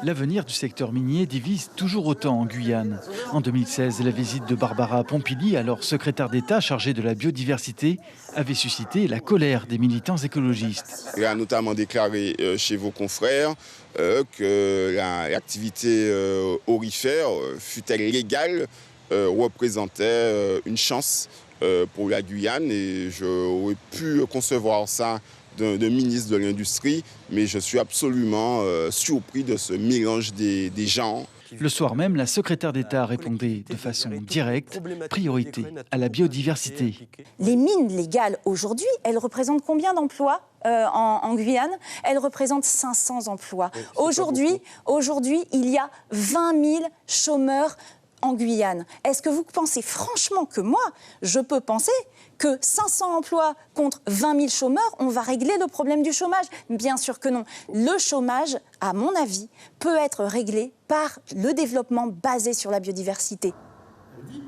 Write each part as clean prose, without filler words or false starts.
L'avenir du secteur minier divise toujours autant en Guyane. En 2016, la visite de Barbara Pompili, alors secrétaire d'État chargée de la biodiversité, avait suscité la colère des militants écologistes. Il a notamment déclaré chez vos confrères que l'activité aurifère, fût-elle légale, représentait une chance pour la Guyane. Et j'aurais pu concevoir ça d'un ministre de l'Industrie, mais je suis absolument surpris de ce mélange des genres. Le soir même, la secrétaire d'État répondait de façon directe, priorité à la biodiversité. Les mines légales aujourd'hui, elles représentent combien d'emplois en Guyane? Elles représentent 500 emplois. Aujourd'hui, il y a 20 000 chômeurs en Guyane. Est-ce que vous pensez franchement que moi, je peux penser que 500 emplois contre 20 000 chômeurs, on va régler le problème du chômage? Bien sûr que non. Le chômage, à mon avis, peut être réglé par le développement basé sur la biodiversité.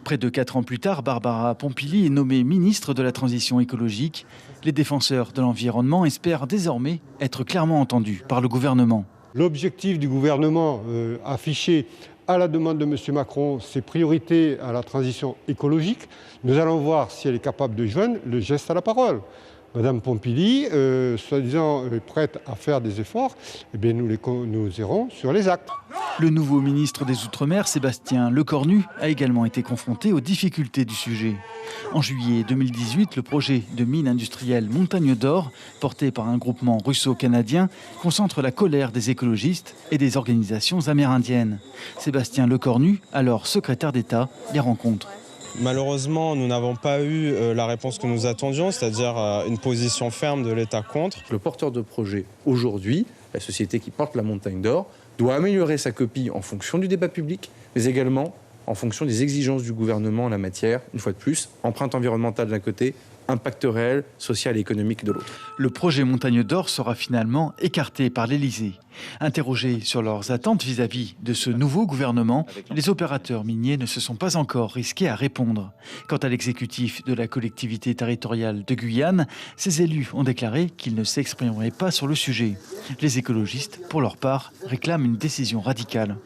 Près de 4 ans plus tard, Barbara Pompili est nommée ministre de la Transition écologique. Les défenseurs de l'environnement espèrent désormais être clairement entendus par le gouvernement. L'objectif du gouvernement affiché à la demande de M. Macron, c'est priorité à la transition écologique. Nous allons voir si elle est capable de joindre le geste à la parole. Mme Pompili, soi-disant prête à faire des efforts, eh bien nous irons sur les actes. Le nouveau ministre des Outre-mer, Sébastien Lecornu, a également été confronté aux difficultés du sujet. En juillet 2018, le projet de mine industrielle Montagne d'Or, porté par un groupement russo-canadien, concentre la colère des écologistes et des organisations amérindiennes. Sébastien Lecornu, alors secrétaire d'État, les rencontre. Malheureusement, nous n'avons pas eu la réponse que nous attendions, c'est-à-dire une position ferme de l'État contre. Le porteur de projet, aujourd'hui, la société qui porte la Montagne d'Or, doit améliorer sa copie en fonction du débat public, mais également en fonction des exigences du gouvernement en la matière. Une fois de plus, empreinte environnementale d'un côté, impact réel, social et économique de l'autre. Le projet Montagne d'Or sera finalement écarté par l'Élysée. Interrogés sur leurs attentes vis-à-vis de ce nouveau gouvernement, les opérateurs miniers ne se sont pas encore risqués à répondre. Quant à l'exécutif de la collectivité territoriale de Guyane, ses élus ont déclaré qu'ils ne s'exprimeraient pas sur le sujet. Les écologistes, pour leur part, réclament une décision radicale.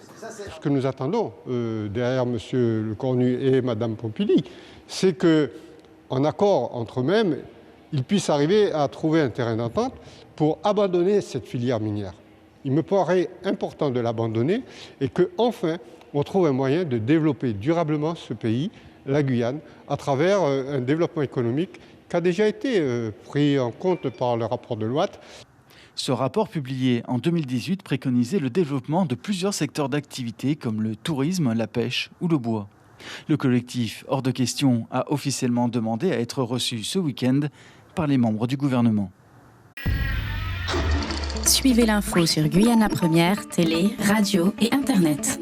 Ce que nous attendons derrière M. Lecornu et Mme Pompili, c'est que en accord entre eux-mêmes, ils puissent arriver à trouver un terrain d'entente pour abandonner cette filière minière. Il me paraît important de l'abandonner et qu'enfin, on trouve un moyen de développer durablement ce pays, la Guyane, à travers un développement économique qui a déjà été pris en compte par le rapport de Deloitte. Ce rapport publié en 2018 préconisait le développement de plusieurs secteurs d'activité comme le tourisme, la pêche ou le bois. Le collectif Hors de question a officiellement demandé à être reçu ce week-end par les membres du gouvernement. Suivez l'info sur Guyana Première, télé, radio et Internet.